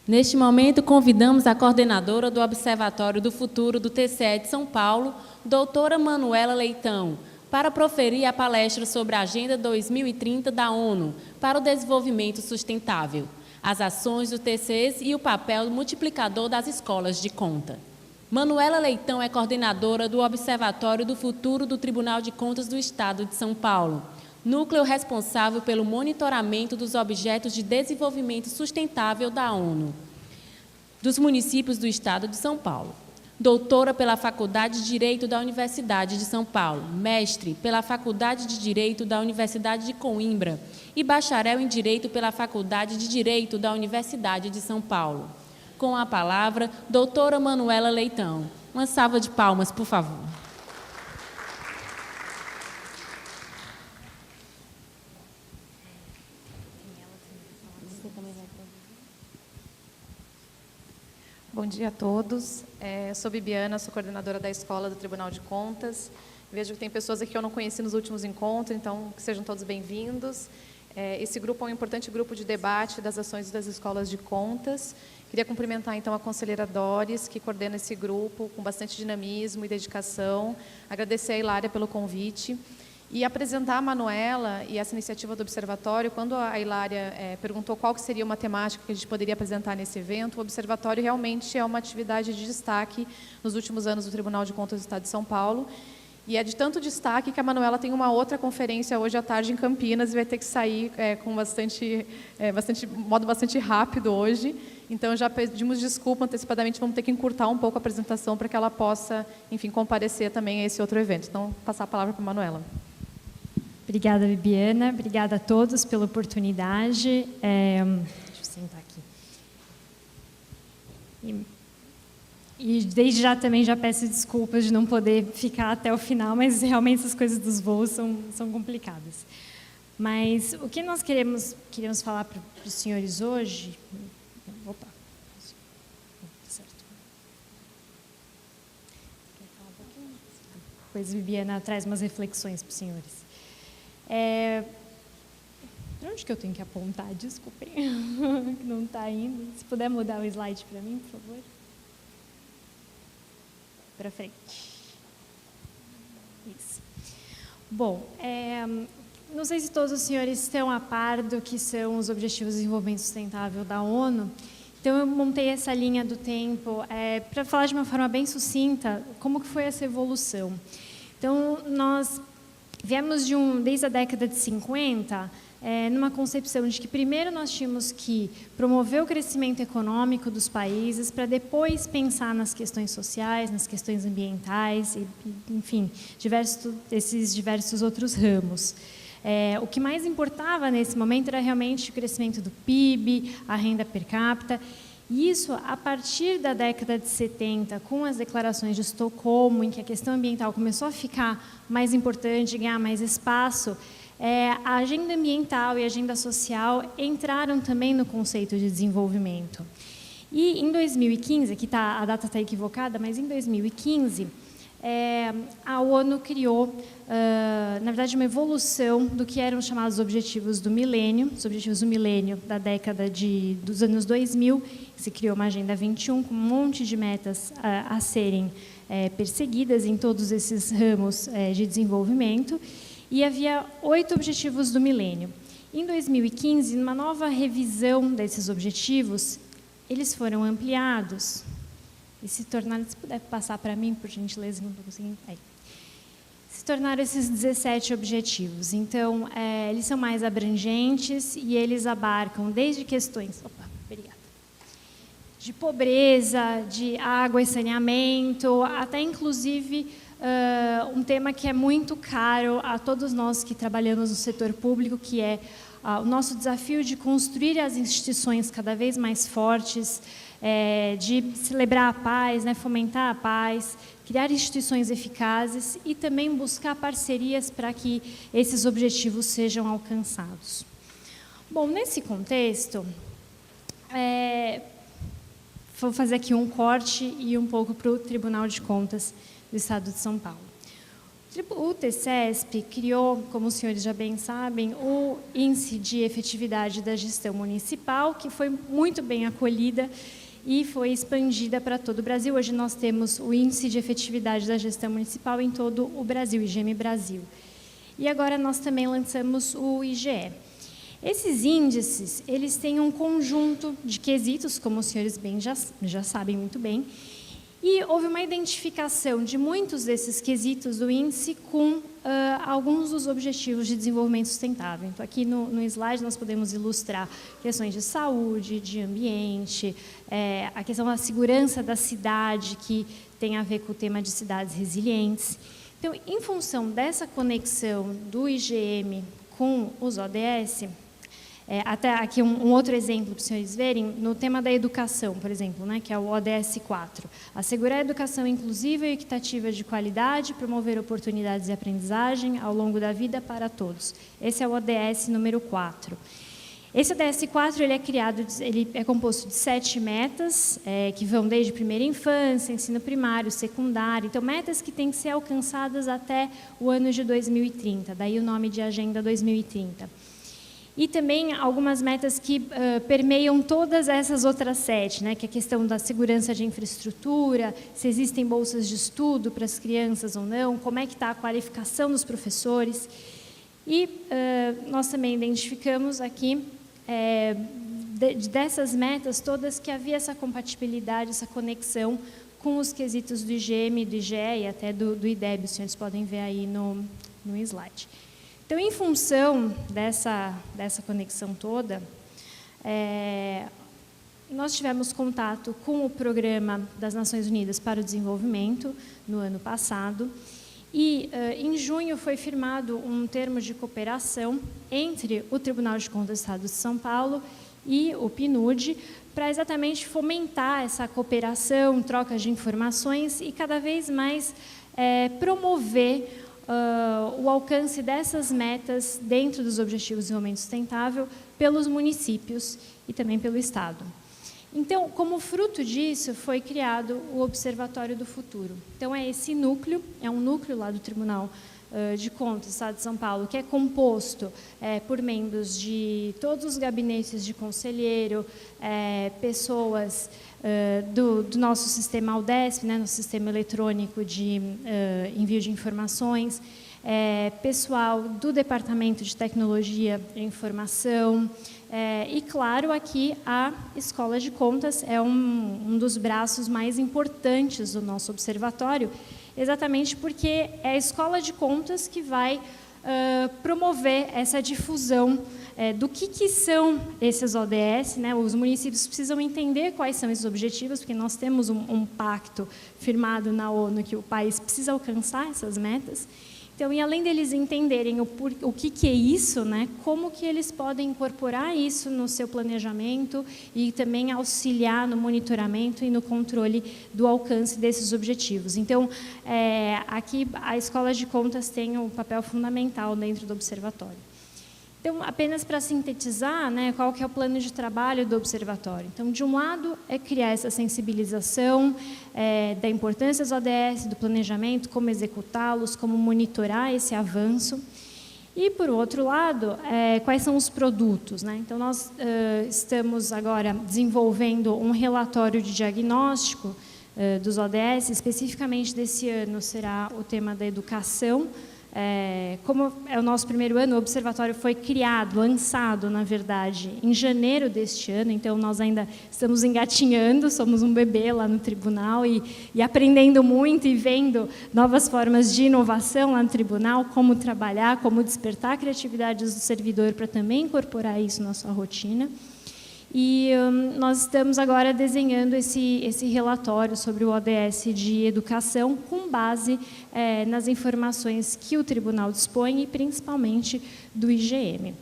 Neste momento, convidamos a coordenadora do Observatório do Futuro do TCE de São Paulo, doutora Manuela Leitão, para proferir a palestra sobre a Agenda 2030 da ONU para o Desenvolvimento Sustentável, as ações do TCE e o papel multiplicador das escolas de conta. Manuela Leitão é coordenadora do Observatório do Futuro do Tribunal de Contas do Estado de São Paulo, núcleo responsável pelo monitoramento dos objetos de desenvolvimento sustentável da ONU, dos municípios do Estado de São Paulo. Doutora pela Faculdade de Direito da Universidade de São Paulo, mestre pela Faculdade de Direito da Universidade de Coimbra e bacharel em Direito pela Faculdade de Direito da Universidade de São Paulo. Com a palavra, doutora Manuela Leitão. Uma salva de palmas, por favor. Bom dia a todos. Sou Bibiana, sou coordenadora da Escola do Tribunal de Contas. Vejo que tem pessoas aqui que eu não conheci nos últimos encontros, então que sejam todos bem-vindos. Esse grupo é um importante grupo de debate das ações das escolas de contas. Queria cumprimentar, então, a conselheira Doris, que coordena esse grupo com bastante dinamismo e dedicação. Agradecer a Hilária pelo convite. E apresentar a Manuela e essa iniciativa do Observatório. Quando a Hilária perguntou qual que seria uma temática que a gente poderia apresentar nesse evento, o Observatório realmente é uma atividade de destaque nos últimos anos do Tribunal de Contas do Estado de São Paulo. E é de tanto destaque que a Manuela tem uma outra conferência hoje à tarde em Campinas e vai ter que sair com modo bastante rápido hoje. Então, já pedimos desculpa antecipadamente, vamos ter que encurtar um pouco a apresentação para que ela possa, enfim, comparecer também a esse outro evento. Então, vou passar a palavra para a Manuela. Obrigada, Bibiana. Obrigada a todos pela oportunidade. Deixa eu sentar aqui. E desde já também já peço desculpas de não poder ficar até o final, mas realmente essas coisas dos voos são complicadas. Mas o que nós queremos falar para os senhores hoje... Opa. Certo. Quer falar um pouquinho? Depois a Bibiana traz umas reflexões para os senhores. Para onde que eu tenho que apontar? Desculpem, que não está indo. Se puder mudar o slide para mim, por favor. Para frente. Isso. Bom, não sei se todos os senhores estão a par do que são os Objetivos de Desenvolvimento Sustentável da ONU. Então, eu montei essa linha do tempo para falar de uma forma bem sucinta como que foi essa evolução. Então, nós viemos desde a década de 50, numa concepção de que primeiro nós tínhamos que promover o crescimento econômico dos países para depois pensar nas questões sociais, nas questões ambientais, enfim, esses diversos outros ramos. O que mais importava nesse momento era realmente o crescimento do PIB, a renda per capita. E isso, a partir da década de 70, com as declarações de Estocolmo, em que a questão ambiental começou a ficar mais importante, ganhar mais espaço, a agenda ambiental e a agenda social entraram também no conceito de desenvolvimento. E em 2015, aqui a data está equivocada, mas em 2015, a ONU criou, na verdade, uma evolução do que eram chamados Objetivos do Milênio, os Objetivos do Milênio da década dos anos 2000, se criou uma Agenda 21 com um monte de metas a serem perseguidas em todos esses ramos de desenvolvimento, e havia 8 Objetivos do Milênio. Em 2015, numa nova revisão desses objetivos, eles foram ampliados e se tornaram, se puder passar para mim, por gentileza, não estou conseguindo. Aí. Se tornaram esses 17 objetivos. Então, eles são mais abrangentes e eles abarcam desde questões de pobreza, de água e saneamento, até, inclusive, um tema que é muito caro a todos nós que trabalhamos no setor público, que é o nosso desafio de construir as instituições cada vez mais fortes, de celebrar a paz, fomentar a paz, criar instituições eficazes e também buscar parcerias para que esses objetivos sejam alcançados. Bom, nesse contexto, vou fazer aqui um corte e um pouco para o Tribunal de Contas do Estado de São Paulo. O TCESP criou, como os senhores já bem sabem, o Índice de Efetividade da Gestão Municipal, que foi muito bem acolhida e foi expandida para todo o Brasil. Hoje nós temos o Índice de Efetividade da Gestão Municipal em todo o Brasil, IGM Brasil. E agora nós também lançamos o IGE. Esses índices, eles têm um conjunto de quesitos, como os senhores bem já sabem muito bem, e houve uma identificação de muitos desses quesitos do índice com alguns dos objetivos de desenvolvimento sustentável. Então, aqui no slide nós podemos ilustrar questões de saúde, de ambiente, a questão da segurança da cidade, que tem a ver com o tema de cidades resilientes. Então, em função dessa conexão do IGM com os ODS, até aqui um outro exemplo para os senhores verem, no tema da educação, por exemplo, né, que é o ODS 4. Assegurar a educação inclusiva e equitativa de qualidade, promover oportunidades de aprendizagem ao longo da vida para todos. Esse é o ODS número 4. Esse ODS 4 ele é composto de 7 metas, que vão desde primeira infância, ensino primário, secundário. Então, metas que têm que ser alcançadas até o ano de 2030, daí o nome de Agenda 2030. E também algumas metas que permeiam todas essas outras 7, né, que é a questão da segurança de infraestrutura, se existem bolsas de estudo para as crianças ou não, como é que está a qualificação dos professores. E nós também identificamos aqui, dessas metas todas, que havia essa compatibilidade, essa conexão com os quesitos do IGM, do IGE e até do IDEB, os senhores podem ver aí no slide. Então, em função dessa conexão toda, nós tivemos contato com o Programa das Nações Unidas para o Desenvolvimento no ano passado e, em junho, foi firmado um termo de cooperação entre o Tribunal de Contas do Estado de São Paulo e o PNUD para exatamente fomentar essa cooperação, troca de informações e cada vez mais promover o alcance dessas metas dentro dos Objetivos de Desenvolvimento Sustentável pelos municípios e também pelo Estado. Então, como fruto disso, foi criado o Observatório do Futuro. Então, esse núcleo, é um núcleo lá do Tribunal de Contas do Estado de São Paulo, que é composto por membros de todos os gabinetes de conselheiro, pessoas do nosso sistema AUDESP, né, no sistema eletrônico de envio de informações, pessoal do Departamento de Tecnologia e Informação, e, claro, aqui a Escola de Contas é um dos braços mais importantes do nosso observatório, exatamente porque é a Escola de Contas que vai promover essa difusão do que são esses ODS, né? Os municípios precisam entender quais são esses objetivos, porque nós temos um pacto firmado na ONU que o país precisa alcançar essas metas. Então, e além deles entenderem o que é isso, né, como que eles podem incorporar isso no seu planejamento e também auxiliar no monitoramento e no controle do alcance desses objetivos. Então, aqui a Escola de Contas tem um papel fundamental dentro do observatório. Então, apenas para sintetizar, né, qual que é o plano de trabalho do observatório. Então, de um lado, é criar essa sensibilização da importância dos ODS, do planejamento, como executá-los, como monitorar esse avanço. E, por outro lado, quais são os produtos, né? Então, nós estamos agora desenvolvendo um relatório de diagnóstico dos ODS, especificamente desse ano será o tema da educação. Como é o nosso primeiro ano, o observatório foi criado, lançado, na verdade, em janeiro deste ano, então nós ainda estamos engatinhando, somos um bebê lá no tribunal e aprendendo muito e vendo novas formas de inovação lá no tribunal, como trabalhar, como despertar a criatividade do servidor para também incorporar isso na sua rotina. E nós estamos agora desenhando esse relatório sobre o ODS de educação com base nas informações que o tribunal dispõe e principalmente do IGM.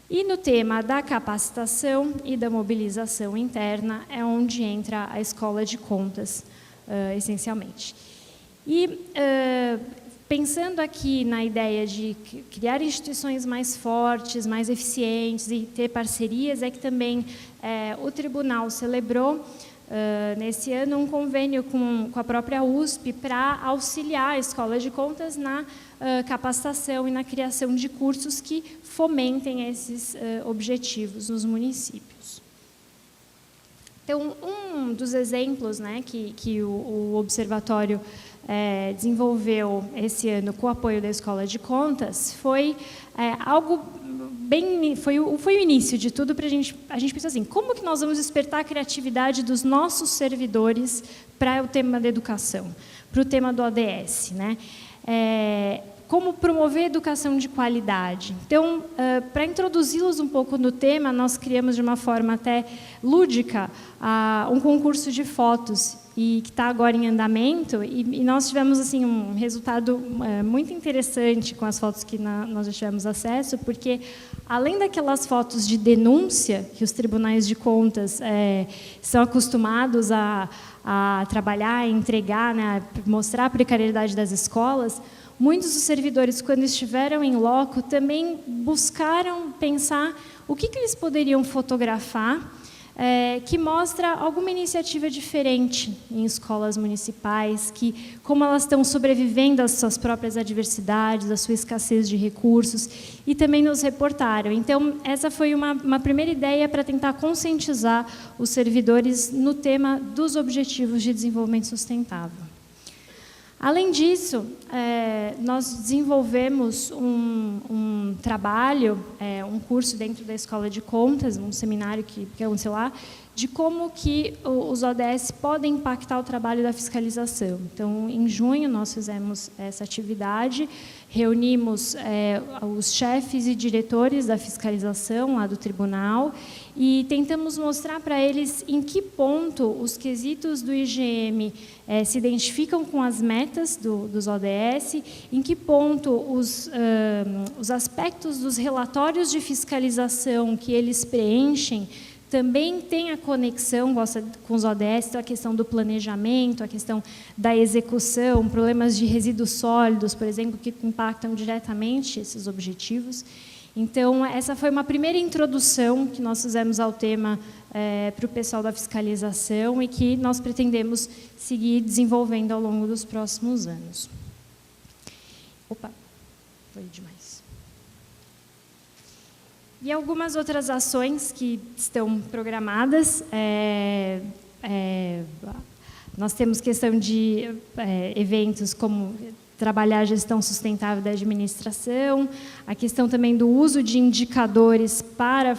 E no tema da capacitação e da mobilização interna é onde entra a Escola de Contas, essencialmente. E pensando aqui na ideia de criar instituições mais fortes, mais eficientes e ter parcerias, é que também o tribunal celebrou nesse ano, um convênio com a própria USP para auxiliar a Escola de Contas na capacitação e na criação de cursos que fomentem esses objetivos nos municípios. Então, um dos exemplos, né, que o Observatório desenvolveu esse ano com o apoio da Escola de Contas foi algo bem... Foi o início de tudo para a gente pensar assim, como que nós vamos despertar a criatividade dos nossos servidores para o tema da educação, para o tema do ODS, né? Como promover educação de qualidade. Então, para introduzi-los um pouco no tema, nós criamos de uma forma até lúdica um concurso de fotos, e que está agora em andamento, e nós tivemos assim, um resultado muito interessante com as fotos que nós já tivemos acesso, porque, além daquelas fotos de denúncia, que os tribunais de contas são acostumados a trabalhar, a entregar, né, a mostrar a precariedade das escolas, muitos dos servidores, quando estiveram em loco, também buscaram pensar o que eles poderiam fotografar que mostra alguma iniciativa diferente em escolas municipais, como elas estão sobrevivendo às suas próprias adversidades, à sua escassez de recursos, e também nos reportaram. Então, essa foi uma primeira ideia para tentar conscientizar os servidores no tema dos Objetivos de Desenvolvimento Sustentável. Além disso, nós desenvolvemos um trabalho, um curso dentro da Escola de Contas, um seminário que aconteceu lá, de como que os ODS podem impactar o trabalho da fiscalização. Então, em junho, nós fizemos essa atividade, reunimos os chefes e diretores da fiscalização lá do tribunal e tentamos mostrar para eles em que ponto os quesitos do IGM se identificam com as metas dos ODS, em que ponto os aspectos dos relatórios de fiscalização que eles preenchem também tem a conexão com os ODS, então a questão do planejamento, a questão da execução, problemas de resíduos sólidos, por exemplo, que impactam diretamente esses objetivos. Então, essa foi uma primeira introdução que nós fizemos ao tema para o pessoal da fiscalização e que nós pretendemos seguir desenvolvendo ao longo dos próximos anos. Opa, foi demais. E algumas outras ações que estão programadas. Nós temos questão de eventos como trabalhar a gestão sustentável da administração, a questão também do uso de indicadores para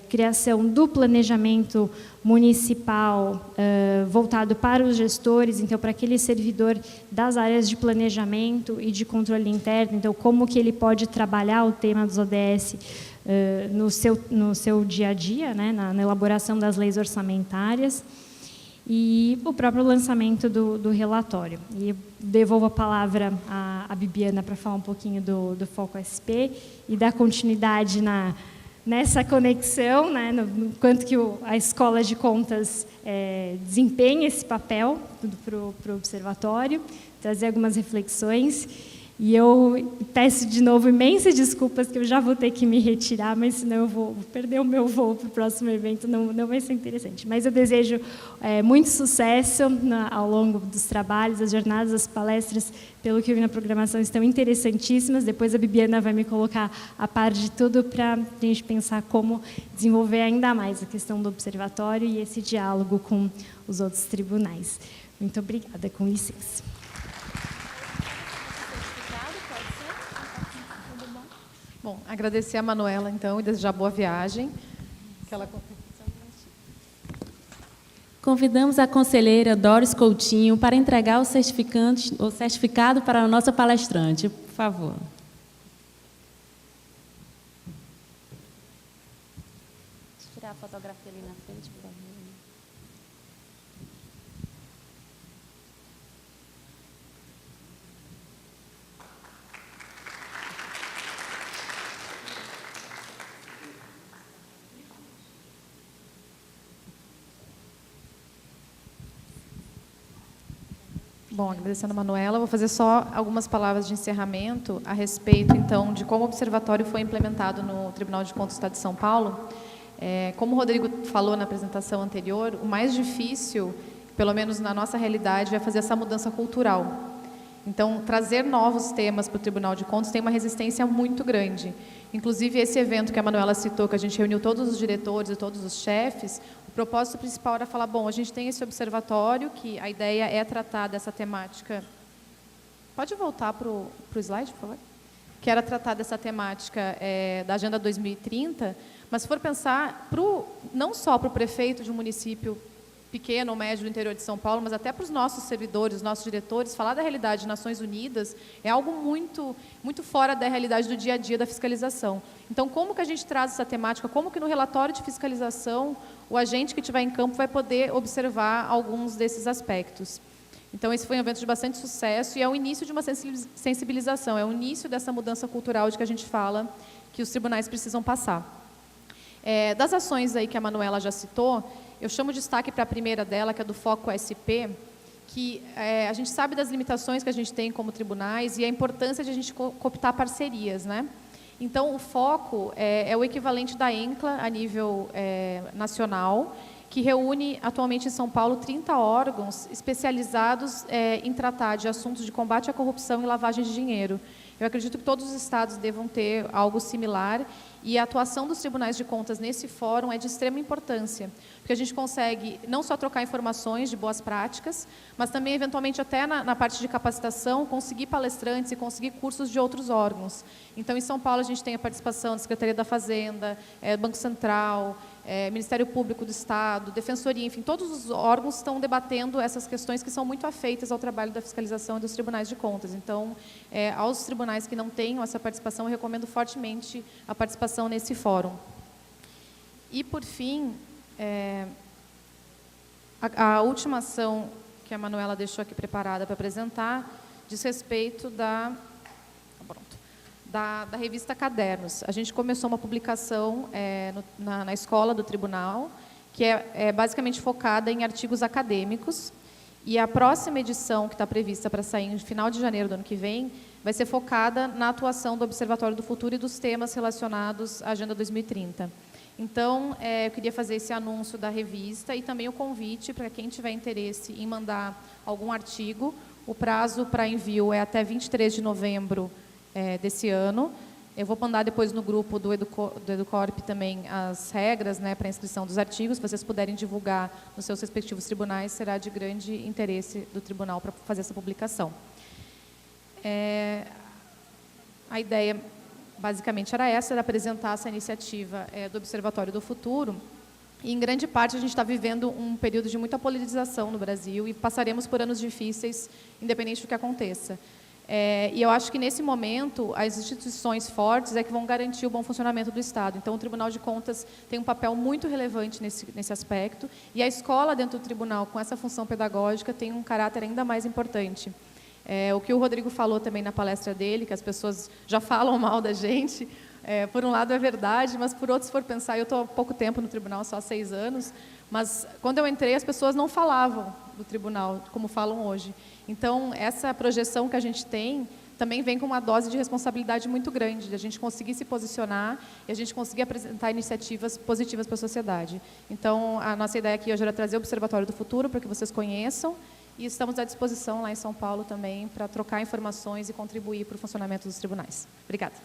criação do planejamento municipal voltado para os gestores, então, para aquele servidor das áreas de planejamento e de controle interno, então, como que ele pode trabalhar o tema dos ODS no seu dia a dia, né, na elaboração das leis orçamentárias, e o próprio lançamento do relatório. E eu devolvo a palavra à Bibiana para falar um pouquinho do Foco SP e dar continuidade nessa conexão, né, no quanto que a Escola de Contas desempenha esse papel para o Observatório, trazer algumas reflexões. E eu peço de novo imensas desculpas, que eu já vou ter que me retirar, mas senão eu vou perder o meu voo para o próximo evento, não vai ser interessante. Mas eu desejo muito sucesso ao longo dos trabalhos, as jornadas, as palestras, pelo que eu vi na programação, estão interessantíssimas. Depois a Bibiana vai me colocar a par de tudo para a gente pensar como desenvolver ainda mais a questão do observatório e esse diálogo com os outros tribunais. Muito obrigada, com licença. Bom, agradecer a Manuela, então, e desejar boa viagem. Convidamos a conselheira Doris Coutinho para entregar o certificado para a nossa palestrante, por favor. Deixa eu tirar a fotografia ali na frente, por favor. Bom, agradecendo a Manuela, vou fazer só algumas palavras de encerramento a respeito, então, de como o observatório foi implementado no Tribunal de Contas do Estado de São Paulo. Como o Rodrigo falou na apresentação anterior, o mais difícil, pelo menos na nossa realidade, é fazer essa mudança cultural. Então, trazer novos temas para o Tribunal de Contas tem uma resistência muito grande. Inclusive, esse evento que a Manuela citou, que a gente reuniu todos os diretores e todos os chefes, o propósito principal era falar, bom, a gente tem esse observatório, que a ideia é tratar dessa temática... Pode voltar para o slide, por favor? Que era tratar dessa temática da Agenda 2030, mas se for pensar, não só para o prefeito de um município pequeno ou médio do interior de São Paulo, mas até para os nossos servidores, os nossos diretores, falar da realidade de Nações Unidas é algo muito, muito fora da realidade do dia a dia da fiscalização. Então, como que a gente traz essa temática? Como que no relatório de fiscalização o agente que estiver em campo vai poder observar alguns desses aspectos? Então, esse foi um evento de bastante sucesso e é o início de uma sensibilização, é o início dessa mudança cultural de que a gente fala que os tribunais precisam passar. Das ações aí que a Manuela já citou, eu chamo de destaque para a primeira dela, que é do Foco SP, que a gente sabe das limitações que a gente tem como tribunais e a importância de a gente cooptar parcerias, né? Então, o Foco é o equivalente da ENCLA a nível nacional, que reúne atualmente em São Paulo 30 órgãos especializados em tratar de assuntos de combate à corrupção e lavagem de dinheiro. Eu acredito que todos os estados devam ter algo similar e a atuação dos tribunais de contas nesse fórum é de extrema importância, porque a gente consegue não só trocar informações de boas práticas, mas também, eventualmente, até na parte de capacitação, conseguir palestrantes e conseguir cursos de outros órgãos. Então, em São Paulo, a gente tem a participação da Secretaria da Fazenda, Banco Central, Ministério Público do Estado, Defensoria, enfim, todos os órgãos estão debatendo essas questões que são muito afeitas ao trabalho da fiscalização e dos tribunais de contas. Então, aos tribunais que não tenham essa participação, eu recomendo fortemente a participação nesse fórum. E, por fim, a última ação que a Manuela deixou aqui preparada para apresentar diz respeito da revista Cadernos. A gente começou uma publicação na escola do tribunal, que é basicamente focada em artigos acadêmicos, e a próxima edição, que está prevista para sair no final de janeiro do ano que vem, vai ser focada na atuação do Observatório do Futuro e dos temas relacionados à Agenda 2030. Então, eu queria fazer esse anúncio da revista e também o convite para quem tiver interesse em mandar algum artigo. O prazo para envio é até 23 de novembro desse ano. Eu vou mandar depois no grupo do Educorp também as regras, né, para inscrição dos artigos. Se vocês puderem divulgar nos seus respectivos tribunais, será de grande interesse do tribunal para fazer essa publicação. A ideia, basicamente, era essa, era apresentar essa iniciativa do Observatório do Futuro. E, em grande parte, a gente está vivendo um período de muita polarização no Brasil e passaremos por anos difíceis, independente do que aconteça. E eu acho que, nesse momento, as instituições fortes é que vão garantir o bom funcionamento do Estado. Então, o Tribunal de Contas tem um papel muito relevante nesse aspecto, e a escola dentro do tribunal, com essa função pedagógica, tem um caráter ainda mais importante. O que o Rodrigo falou também na palestra dele, que as pessoas já falam mal da gente, por um lado é verdade, mas por outro, se for pensar, eu estou há pouco tempo no tribunal, só há 6 anos, mas quando eu entrei, as pessoas não falavam do tribunal como falam hoje. Então, essa projeção que a gente tem também vem com uma dose de responsabilidade muito grande, de a gente conseguir se posicionar e a gente conseguir apresentar iniciativas positivas para a sociedade. Então, a nossa ideia aqui hoje era trazer o Observatório do Futuro para que vocês conheçam, e estamos à disposição lá em São Paulo também para trocar informações e contribuir para o funcionamento dos tribunais. Obrigada.